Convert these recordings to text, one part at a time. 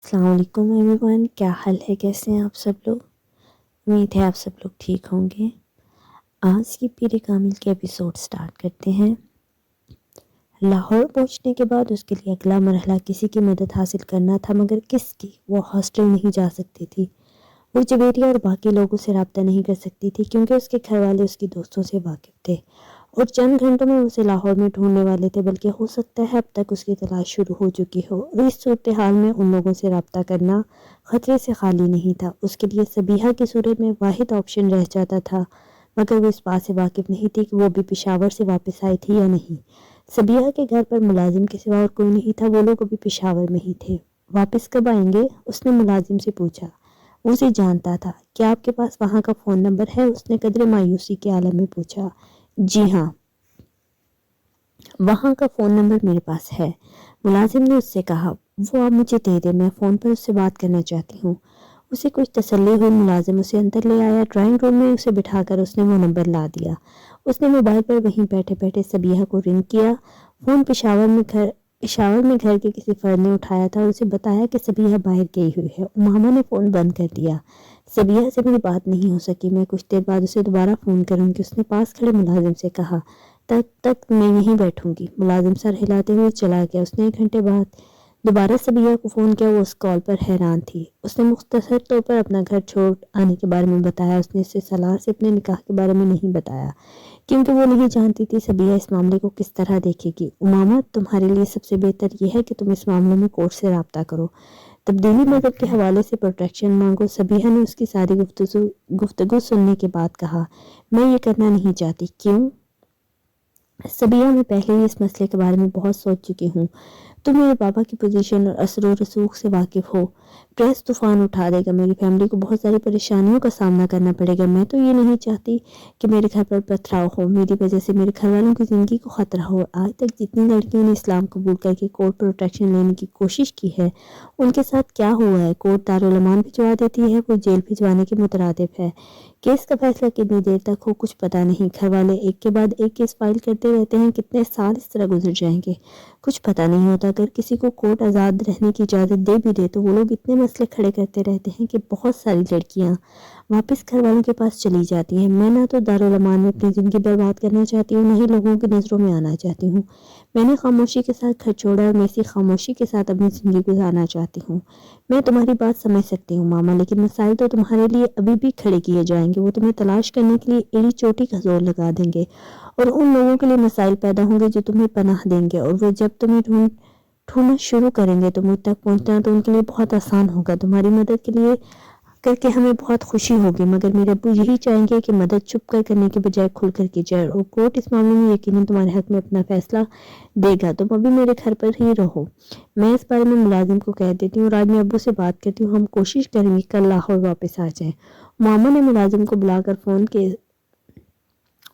السلام علیکم every one, کیا حال ہے؟ کیسے ہیں آپ سب لوگ؟ امید ہے آپ سب لوگ ٹھیک ہوں گے۔ آج کی پیر کامل کے ایپیسوڈ سٹارٹ کرتے ہیں۔ لاہور پہنچنے کے بعد اس کے لیے اگلا مرحلہ کسی کی مدد حاصل کرنا تھا، مگر کس کی؟ وہ ہاسٹل نہیں جا سکتی تھی، وہ جویریہ اور باقی لوگوں سے رابطہ نہیں کر سکتی تھی کیونکہ اس کے گھر والے اس کی دوستوں سے واقف تھے اور چند گھنٹوں میں اسے لاہور میں ڈھونڈنے والے تھے، بلکہ ہو سکتا ہے اب تک اس کی تلاش شروع ہو چکی ہو۔ اور اس صورتحال میں ان لوگوں سے رابطہ کرنا خطرے سے خالی نہیں تھا۔ اس کے لیے صبیحہ کی صورت میں واحد آپشن رہ جاتا تھا، مگر وہ اس بات سے واقف نہیں تھی کہ وہ بھی پشاور سے واپس آئی تھی یا نہیں۔ صبیحہ کے گھر پر ملازم کے سوا اور کوئی نہیں تھا، وہ لوگ ابھی پشاور میں ہی تھے۔ واپس کب آئیں گے؟ اس نے ملازم سے پوچھا۔ وہ اسے جانتا تھا۔ کیا آپ کے پاس وہاں کا فون نمبر ہے؟ اس نے قدر مایوسی کے عالم میں پوچھا۔ جی ہاں، وہاں کا فون نمبر میرے پاس ہے، ملازم نے اس سے کہا۔ وہ آپ مجھے دے دیں، میں فون پر اس سے بات کرنا چاہتی ہوں۔ اسے کچھ تسلی ہوئی۔ ملازم اسے اندر لے آیا۔ ڈرائنگ روم میں اسے بٹھا کر اس نے وہ نمبر لا دیا۔ اس نے موبائل پر وہیں بیٹھے بیٹھے صبیحہ کو رنگ کیا۔ فون پشاور میں گھر کے کسی فرد نے اٹھایا تھا اور اسے بتایا کہ صبیحہ باہر گئی ہوئی ہے۔ امامہ نے فون بند کر دیا۔ صبیحہ سے میری بات نہیں ہو سکی، میں کچھ دیر بعد اسے دوبارہ فون کروں گی، اس نے پاس کھڑے ملازم سے کہا۔ تب تک میں یہیں بیٹھوں گی۔ ملازم سر ہلاتے ہوئے چلا گیا۔ اس نے 1 گھنٹے بعد دوبارہ صبیحہ کو فون کیا۔ وہ اس کال پر حیران تھی۔ اس نے مختصر طور پر اپنا گھر چھوڑ آنے کے بارے میں بتایا۔ اس نے اسے سالار سے اپنے نکاح کے بارے میں نہیں بتایا کیونکہ وہ نہیں جانتی تھی صبیحہ اس معاملے کو کس طرح دیکھے گی۔ امامہ، تمہارے لیے سب سے بہتر یہ ہے کہ تم اس معاملے میں کورٹ سے رابطہ کرو، تبدیلی مذہب کے حوالے سے پروٹیکشن مانگو۔ صبیحہ نے اس کی ساری گفتگو سننے کے بعد کہا، میں یہ کرنا نہیں چاہتی۔ کیوں؟ صبیحہ، میں پہلے ہی اس مسئلے کے بارے میں بہت سوچ چکی ہوں۔ تم میرے پاپا کی پوزیشن اور اثر و رسوخ سے واقف ہو۔ پریس طوفان اٹھا دے گا، میری فیملی کو بہت ساری پریشانیوں کا سامنا کرنا پڑے گا۔ میں تو یہ نہیں چاہتی کہ میرے گھر پر پتھراؤ ہو، میری وجہ سے میرے گھر والوں کی زندگی کو خطرہ ہو۔ آج تک جتنی لڑکیوں نے اسلام قبول کر کے کورٹ پروٹیکشن لینے کی کوشش کی ہے، ان کے ساتھ کیا ہوا ہے؟ کورٹ دارالمان بھجوا دیتی ہے، وہ جیل بھجوانے کے مترادف ہے۔ کیس کا فیصلہ کتنی دیر تک ہو کچھ پتہ نہیں۔ گھر والے ایک کے بعد ایک کیس فائل کرتے رہتے ہیں، کتنے سال اس طرح گزر جائیں گے کچھ پتہ نہیں ہوتا۔ اگر کسی کو کورٹ آزاد رہنے کی اجازت دے بھی دے تو وہ لوگ اتنے مسئلے کھڑے کرتے رہتے ہیں کہ بہت ساری لڑکیاں واپس گھر والوں کے پاس چلی جاتی ہیں۔ میں نہ تو دارالمان میں اپنی زندگی برباد کرنا چاہتی ہوں، نہ ہی لوگوں کی نظروں میں آنا چاہتی ہوں۔ میں نے خاموشی کے ساتھ گھر چھوڑا اور میں اسی خاموشی کے ساتھ اپنی زندگی گزارنا چاہتی ہوں۔ میں تمہاری بات سمجھ سکتی ہوں ماما، لیکن مسائل تو تمہارے لیے ابھی بھی کھڑے کیے جائیں گے۔ وہ تمہیں تلاش کرنے کے لیے ایڑی چوٹی کا زور لگا دیں گے اور ان لوگوں کے لیے مسائل پیدا ہوں گے جو تمہیں پناہ دیں گے، اور وہ جب تمہیں ڈھونڈنا شروع کریں گے تو مجھ تک پہنچنا تو ان کے لیے بہت آسان ہوگا۔ تمہاری مدد کے لیے کر کے ہمیں بہت خوشی ہوگی، مگر میرے ابو یہی چاہیں گے کہ مدد چھپ کر کرنے کے بجائے کھل کر کی جائے، اور کورٹ اس معاملے میں یقیناً تمہارے حق میں اپنا فیصلہ دے گا۔ تم ابھی میرے گھر پر ہی رہو، میں اس بارے میں ملازم کو کہہ دیتی ہوں اور آج میں ابو سے بات کرتی ہوں، ہم کوشش کریں گے کل لاہور واپس آ جائیں۔ ماما نے ملازم کو بلا کر فون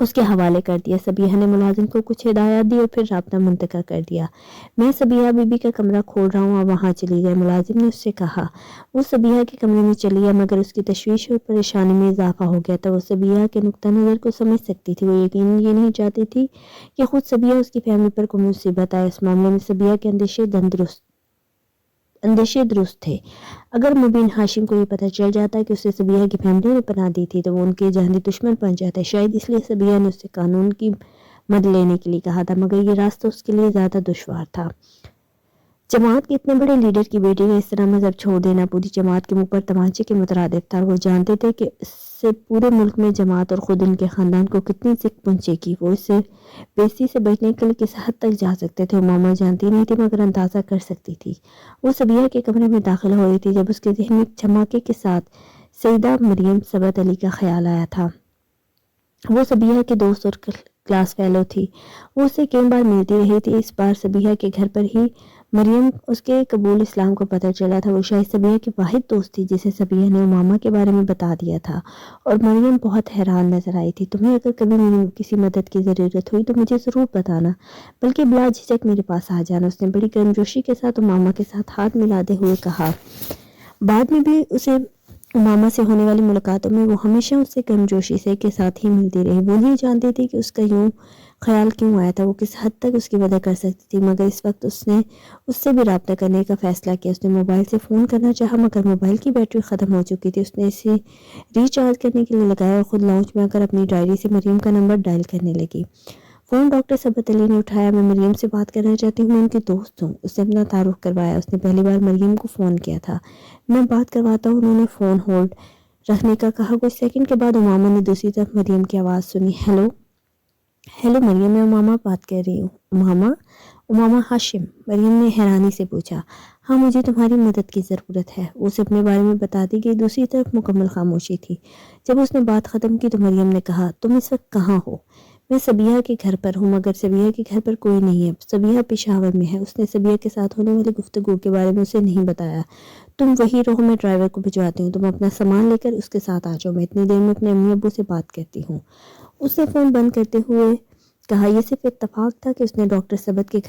اس کے حوالے کر دیا۔ صبیحہ نے ملازم کو کچھ ہدایات دی اور پھر رابطہ منتقل کر دیا۔ میں صبیحہ بی بی کا کمرہ کھول رہا ہوں، آپ وہاں چلی جائیں، ملازم نے اس سے کہا۔ وہ صبیحہ کے کمرے میں چلی گئی، مگر اس کی تشویش اور پریشانی میں اضافہ ہو گیا تھا۔ وہ صبیحہ کے نقطہ نظر کو سمجھ سکتی تھی۔ وہ یقیناً یہ نہیں چاہتی تھی کہ خود صبیحہ اس کی فیملی پر کوئی مصیبت آئے۔ اس معاملے میں صبیحہ کے اندیشے درست تھے۔ اگر مبین ہاشم کو یہ پتہ چل جاتا کہ اسے صبیحہ کی فیملی نے پناہ دی تھی تو وہ ان کے ذہنی دشمن بن جاتا۔ شاید اس لیے صبیحہ نے اسے قانون کی مدد لینے کے لیے کہا تھا، مگر یہ راستہ اس کے لیے زیادہ دشوار تھا۔ جماعت کے اتنے بڑے لیڈر کی بیٹی کا اس طرح مذہب چھوڑ دینا پوری جماعت کے منہ پر تمانچے کے مترادف تھا۔ وہ جانتے تھے کہ اس سے پورے ملک میں جماعت اور خود ان کے خاندان کو کتنی ذکر پہنچے گی۔ وہ اس سے بےعزتی سے بچنے کے لیے کس حد تک جا سکتے تھے، ماما جانتی نہیں تھی مگر اندازہ کر سکتی تھی۔ وہ صبیحہ کے کمرے میں داخل ہو رہی تھی جب اس کے ذہن میں ایک دھماکے کے ساتھ سیدہ مریم ثبت علی کا خیال آیا تھا۔ وہ صبیحہ کے دوست اور کلاس فیلو تھی۔ وہ اسے کئی بار ملتی رہی تھی۔ اس بار صبیحہ کے گھر پر ہی مریم اس کے قبول اسلام کو پتہ چلا تھا۔ وہ شاید صبیحہ کی واحد دوست تھی جسے صبیحہ نے امامہ کے بارے میں بتا دیا تھا، اور مریم بہت حیران نظر آئی تھی۔ تمہیں اگر کبھی کسی مدد کی ضرورت ہوئی تو مجھے ضرور بتانا، بلکہ بلا جھجک میرے پاس آ جانا، اس نے بڑی گرمجوشی کے ساتھ امامہ کے ساتھ ہاتھ ملاتے ہوئے کہا۔ بعد میں بھی اسے امامہ سے ہونے والی ملاقاتوں میں وہ ہمیشہ اس سے گرمجوشی سے کے ساتھ ہی ملتی رہی. وہ نہیں جانتی تھی کہ اس کا یوں خیال کیوں آیا تھا، وہ کس حد تک اس کی مدد کر سکتی تھی، مگر اس وقت اس نے اس سے بھی رابطہ کرنے کا فیصلہ کیا. اس نے موبائل سے فون کرنا چاہا مگر موبائل کی بیٹری ختم ہو چکی تھی. اس نے اسے ریچارج کرنے کے لیے لگایا اور خود لاؤنج میں آ کر اپنی ڈائری سے مریم کا نمبر ڈائل کرنے لگی. فون ڈاکٹر ثبت علی نے اٹھایا. میں مریم سے بات کرنا چاہتی ہوں، میں ان کی دوست ہوں. اس نے اپنا تعارف کروایا. اس نے پہلی بار مریم کو فون کیا تھا. میں بات کرواتا ہوں. انہوں نے فون ہولڈ رکھنے کا کہا. کچھ سیکنڈ کے بعد امامہ نے دوسری طرف مریم کی آواز سنی. ہیلو مریم، میں امامہ بات کر رہی ہوں. امامہ ہاشم، مریم نے حیرانی سے پوچھا. ہاں، مجھے تمہاری مدد کی ضرورت ہے. وہ اسے اپنے بارے میں بتا دی گئی. دوسری طرف مکمل خاموشی تھی. جب اس نے بات ختم کی تو مریم نے کہا، تم اس وقت کہاں ہو؟ میں سبیہ کے گھر پر ہوں، مگر سبیہ کے گھر پر کوئی نہیں ہے. سبیہ پشاور میں ہے. اس نے سبیہ کے ساتھ ہونے والی گفتگو کے بارے میں اسے نہیں بتایا. تم وہی رہو، میں ڈرائیور کو بھجواتی ہوں. تم اپنا سامان لے کر اس کے ساتھ آ جاؤ. میں اتنی دیر میں اپنے امی ابو سے بات کرتی ہوں. اس نے فون بند کرتے ہوئے کہا. یہ صرف اتفاق تھا کہ اس نے ڈاکٹر ثبت کے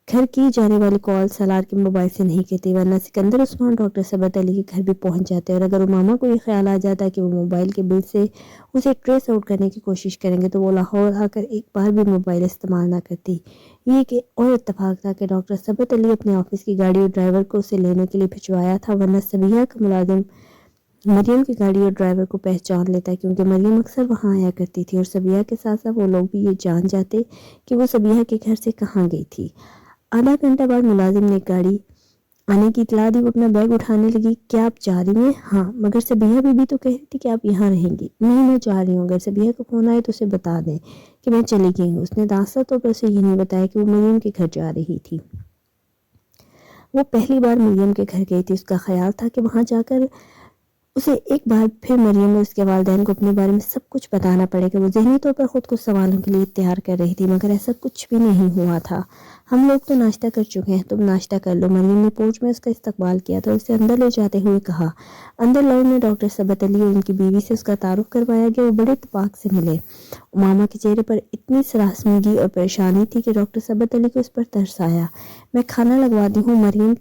گھر کی جانے والی کال سالار کے موبائل سے نہیں کی تھی، ورنہ سکندر عثمان ڈاکٹر ثبت علی کے گھر بھی پہنچ جاتے. اور اگر امامہ کو یہ خیال آ جاتا کہ وہ موبائل کے بل سے اسے ٹریس آؤٹ کرنے کی کوشش کریں گے تو وہ لاہور آ کر ایک بار بھی موبائل استعمال نہ کرتی. یہ ایک اور اتفاق تھا کہ ڈاکٹر ثبت علی اپنے آفس کی گاڑی اور ڈرائیور کو اسے لینے کے لیے بھجوایا تھا، ورنہ سبیہ کا ملازم مریم کی گاڑی اور ڈرائیور کو پہچان لیتا، کیونکہ مریم اکثر وہاں آیا کرتی تھی. اور سبیہ کے ساتھ ساتھ وہ لوگ بھی یہ جان جاتے کہ وہ سبیہ کے گھر سے کہاں گئی تھی. آدھا گھنٹہ بعد ملازم نے گاڑی آنے کی اطلاع دی. وہ اپنا بیگ اٹھانے لگی. کیا آپ جا رہی ہیں؟ ہاں، مگر سبیہ بھی تو کہہ رہی تھی کہ آپ یہاں رہیں گی. نہیں، میں جا رہی ہوں. اگر سبیہ کا فون آئے تو اسے بتا دیں کہ میں چلی گئی ہوں. اس نے داستہ طور پر اسے یہ نہیں بتایا کہ وہ مریم کے گھر جا رہی تھی. وہ پہلی بار مریم کے گھر گئی تھی. اس کا خیال تھا کہ وہاں جا کر اسے ایک بار پھر مریم اور اس کے والدین کو اپنے بارے میں سب کچھ بتانا پڑے گا. وہ ذہنی طور پر خود کو سوالوں کے لیے تیار کر رہی تھی، مگر ایسا کچھ بھی نہیں ہوا تھا. ہم لوگ تو ناشتہ کر چکے ہیں، تم ناشتہ کر لو. مریم نے پورچ میں اس کا استقبال کیا تھا اور اسے اندر لے جاتے ہوئے کہا. اندر لاؤنج میں ڈاکٹر ثبت علی اور ان کی بیوی سے اس کا تعارف کروایا گیا. وہ بڑے اتفاق سے ملے. امامہ کے چہرے پر اتنی سراسمگی اور پریشانی تھی کہ ڈاکٹر ثبت علی کو اس پر ترس آیا. میں کھانا لگواتی ہوں مریم،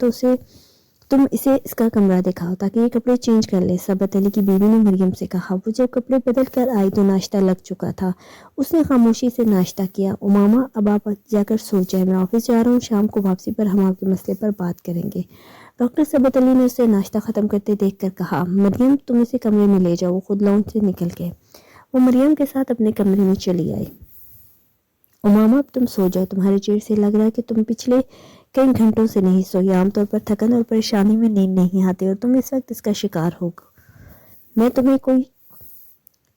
تم اسے اس کا کمرہ دکھاؤ تاکہ یہ کپڑے چینج کر لے. ثبت علی کی بیوی نے مریم سے کہا. وہ جب کپڑے بدل کر آئی تو ناشتہ لگ چکا تھا. اس نے خاموشی سے ناشتہ کیا. امامہ، اب آپ جا کر سو جائیں، میں آفس جا رہا ہوں. شام کو واپسی پر ہم آپ کے مسئلے پر بات کریں گے. ڈاکٹر ثبت علی نے اسے ناشتہ ختم کرتے دیکھ کر کہا. مریم، تم اسے کمرے میں لے جاؤ. وہ خود لاؤنج سے نکل گئے. وہ مریم کے ساتھ اپنے کمرے میں چلی آئی. امامہ، اب تم سو جاؤ. تمہارے چہرے سے لگ رہا ہے کہ تم پچھلے کئی گھنٹوں سے نہیں سوئی. عام طور پر تھکن اور پریشانی میں نیند نہیں آتی اور تم اس وقت اس کا شکار ہوگا. میں تمہیں کوئی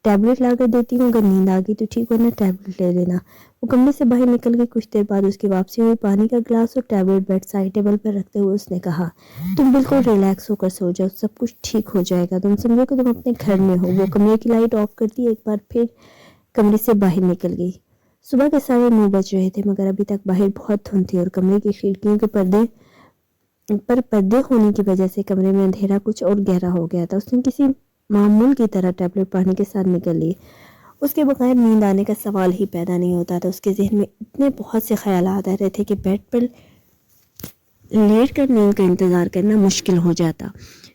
ٹیبلٹ لا کر دیتی ہوں. اگر نیند آ گئی تو ٹھیک، ورنہ ٹیبلٹ لے لینا. وہ کمرے سے باہر نکل گئی. کچھ دیر بعد اس کی واپسی ہوئی. پانی کا گلاس اور ٹیبلٹ بیڈ سائڈ ٹیبل پر رکھتے ہوئے اس نے کہا. تم بالکل ریلیکس ہو کر سو جاؤ. سب کچھ ٹھیک ہو جائے گا. تم سمجھو کہ تم اپنے گھر میں ہو. وہ کمرے کی لائٹ آف کر دی. ایک بار پھر کمرے سے باہر نکل گئی. صبح کے 9:30 بج رہے تھے، مگر ابھی تک باہر بہت دھند تھی اور کمرے کی کھڑکیوں کے پردے ہونے کی وجہ سے کمرے میں اندھیرا کچھ اور گہرا ہو گیا تھا. اس نے کسی معمول کی طرح ٹیبلٹ پانی کے ساتھ نکل لی. اس کے بغیر نیند آنے کا سوال ہی پیدا نہیں ہوتا تھا. اس کے ذہن میں اتنے بہت سے خیالات آ رہے تھے کہ بیڈ پر لیٹ کر نیند کا انتظار کرنا مشکل ہو جاتا.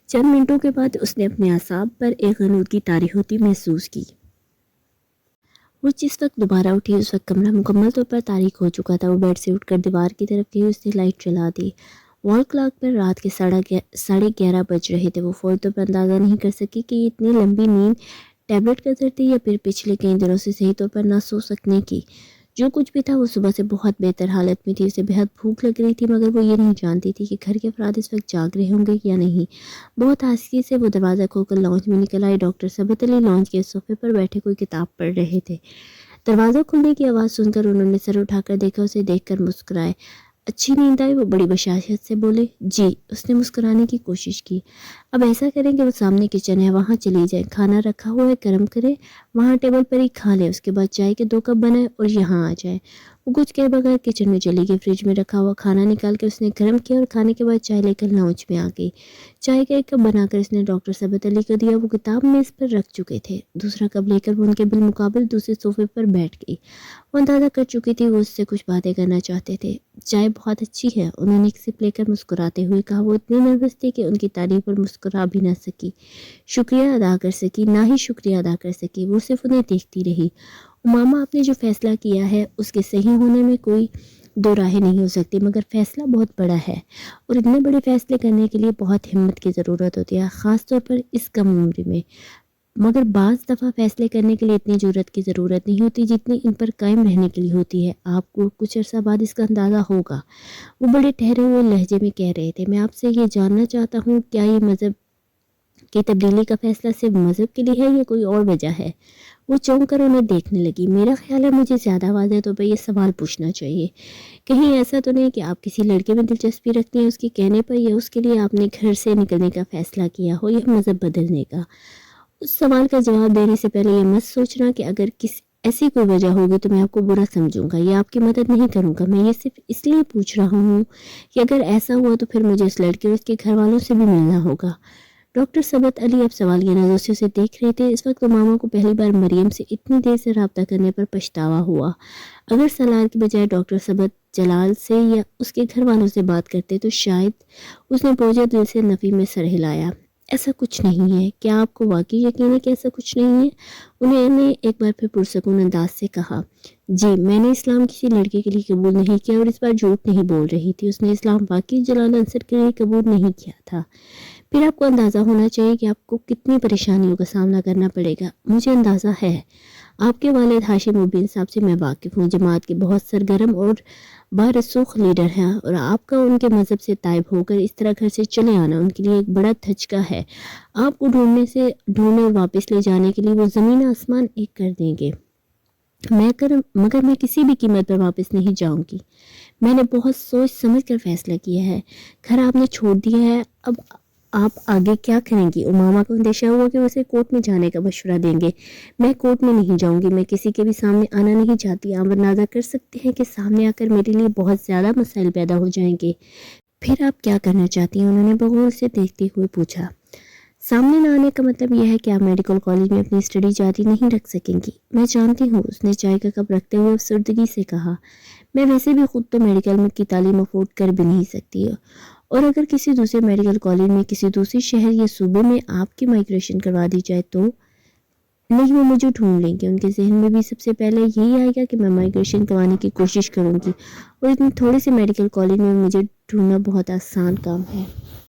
چند منٹوں کے بعد اس نے اپنے اعصاب پر ایک غنودگی طاری ہوتی محسوس کی. وہ جس وقت دوبارہ اٹھی اس وقت کمرہ مکمل طور پر تاریک ہو چکا تھا. وہ بیڈ سے اٹھ کر دیوار کی طرف گئی. اس نے لائٹ چلا دی. وال کلاک پر رات کے 11:30 بج رہے تھے. وہ فوری طور پر اندازہ نہیں کر سکی کہ یہ اتنی لمبی نیند ٹیبلٹ کا اثر تھی یا پھر پچھلے کئی دنوں سے صحیح طور پر نہ سو سکنے کی. جو کچھ بھی تھا وہ صبح سے بہت بہتر حالت میں تھی. اسے بہت بھوک لگ رہی تھی، مگر وہ یہ نہیں جانتی تھی کہ گھر کے افراد اس وقت جاگ رہے ہوں گے یا نہیں. بہت آہستگی سے وہ دروازہ کھول کر لاؤنج میں نکل آئی. ڈاکٹر ثبت علی لاؤنج کے صوفے پر بیٹھے کوئی کتاب پڑھ رہے تھے. دروازہ کھلنے کی آواز سن کر انہوں نے سر اٹھا کر دیکھا. اسے دیکھ کر مسکرائے. اچھی نیند آئی؟ وہ بڑی بشاشت سے بولے. جی. اس نے مسکرانے کی کوشش کی. اب ایسا کریں کہ وہ سامنے کچن ہے، وہاں چلی جائیں. کھانا رکھا ہوا ہے، گرم کریں. وہاں ٹیبل پر ہی کھا لے، اس کے بعد چائے کے 2 کپ بنائے اور یہاں آ جائے۔ وہ کچھ کہے بغیر کچن میں چلی گئی، فریج میں رکھا ہوا کھانا نکال کے اس نے گرم کیا اور کھانے کے بعد چائے لے کر لاؤنج میں آ گئی۔ چائے کا 1 کپ بنا کر اس نے ڈاکٹر ثبت علی کو دیا۔ وہ کتاب میز پر رکھ چکے تھے، دوسرا کپ لے کر وہ ان کے بالمقابل دوسرے صوفے پر بیٹھ گئی۔ وہ اندازہ کر چکی تھی وہ اس سے کچھ باتیں کرنا چاہتے تھے۔ چائے بہت اچھی ہے، انہوں نے 1 سپ لے کر مسکراتے ہوئے کہا۔ وہ اتنی نروس تھی کہ ان کی تعریف پر مسکرا بھی نہ سکی، شکریہ ادا کر سکی، نہ ہی شکریہ ادا کر سکی۔ وہ صرف انہیں دیکھتی رہی۔ امامہ، آپ نے جو فیصلہ کیا ہے اس کے صحیح ہونے میں کوئی 2 راہیں نہیں ہو سکتی، مگر فیصلہ بہت بڑا ہے اور اتنے بڑے فیصلے کرنے کے لیے بہت ہمت کی ضرورت ہوتی ہے، خاص طور پر اس کم عمری میں۔ مگر بعض دفعہ فیصلے کرنے کے لیے اتنی جرأت کی ضرورت نہیں ہوتی جتنی ان پر قائم رہنے کے لیے ہوتی ہے۔ آپ کو کچھ عرصہ بعد اس کا اندازہ ہوگا۔ وہ بڑے ٹھہرے ہوئے لہجے میں کہہ رہے تھے، میں آپ سے یہ جاننا چاہتا ہوں کیا یہ مذہب کی تبدیلی کا فیصلہ صرف مذہب کے لیے ہے یا کوئی اور وجہ ہے؟ وہ چونک کر انہیں دیکھنے لگی۔ میرا خیال ہے مجھے زیادہ واضح طور پر یہ سوال پوچھنا چاہیے، کہیں ایسا تو نہیں کہ آپ کسی لڑکے میں دلچسپی رکھتی ہیں اس کے کہنے پر، یا اس کے لیے آپ نے گھر سے نکلنے کا فیصلہ کیا ہو یا مذہب بدلنے کا؟ اس سوال کا جواب دینے سے پہلے یہ مت سوچنا کہ اگر ایسی کوئی وجہ ہوگی تو میں آپ کو برا سمجھوں گا یا آپ کی مدد نہیں کروں گا۔ میں یہ صرف اس لیے پوچھ رہا ہوں کہ اگر ایسا ہوا تو پھر مجھے اس لڑکے اور اس کے گھر والوں سے بھی ملنا ہوگا۔ ڈاکٹر ثبت علی اب سوالیہ نظروں سے اسے دیکھ رہے تھے۔ اس وقت امامہ کو پہلی بار مریم سے اتنی دیر سے رابطہ کرنے پر پچھتاوا ہوا۔ اگر سالار کی بجائے ڈاکٹر ثبت جلال سے یا اس کے گھر والوں سے بات کرتے تو شاید اس نے بوجھل دل سے نفی میں سر ہلایا۔ ایسا کچھ نہیں ہے۔ کیا آپ کو واقعی یقین ہے کہ ایسا کچھ نہیں ہے؟ انہوں نے ایک بار پھر پرسکون انداز سے کہا۔ جی، میں نے اسلام کسی لڑکے کے لیے قبول نہیں کیا اور اس بار جھوٹ نہیں بول رہی تھی۔ اس نے اسلام واقعی جلال انصر کے لیے قبول نہیں کیا تھا۔ پھر آپ کو اندازہ ہونا چاہیے کہ آپ کو کتنی پریشانیوں کا سامنا کرنا پڑے گا۔ مجھے اندازہ ہے۔ آپ کے والد ہاشم مبین صاحب سے میں واقف ہوں، جماعت کے بہت سرگرم اور بارسوخ لیڈر ہیں، اور آپ کا ان کے مذہب سے تائب ہو کر اس طرح گھر سے چلے آنا ان کے لیے ایک بڑا دھچکا ہے۔ آپ کو ڈھونڈنے اور واپس لے جانے کے لیے وہ زمین آسمان ایک کر دیں گے، مگر میں کسی بھی قیمت پر واپس نہیں جاؤں گی۔ میں نے بہت سوچ سمجھ کر فیصلہ کیا ہے۔ گھر آپ نے چھوڑ دیا ہے، اب آپ آگے کیا کریں گی؟ امامہ کو اندیشہ ہوا کہ وہ اسے کورٹ میں جانے کا مشورہ دیں گے۔ میں کورٹ میں نہیں جاؤں گی، میں کسی کے بھی سامنے آنا نہیں چاہتی۔ آپ اندازہ کر سکتے ہیں کہ سامنے آ کر میرے لیے بہت زیادہ مسائل پیدا ہو جائیں گے۔ پھر آپ کیا کرنا چاہتی ہیں؟ انہوں نے بغور سے دیکھتے ہوئے پوچھا۔ سامنے نہ آنے کا مطلب یہ ہے کہ آپ میڈیکل کالج میں اپنی اسٹڈی جاری نہیں رکھ سکیں گی۔ میں جانتی ہوں، اس نے چائے کا کپ رکھتے ہوئے افسردگی سے کہا۔ میں ویسے بھی خود تو میڈیکل میں کی تعلیم افورڈ کر بھی نہیں سکتی، اور اگر کسی دوسرے میڈیکل کالج میں کسی دوسری شہر یا صوبے میں آپ کی مائگریشن کروا دی جائے تو نہیں، وہ مجھے ڈھونڈ لیں گے۔ ان کے ذہن میں بھی سب سے پہلے یہی آئے گا کہ میں مائگریشن کروانے کی کوشش کروں گی، اور اتنے تھوڑے سے میڈیکل کالج میں مجھے ڈھونڈنا بہت آسان کام ہے۔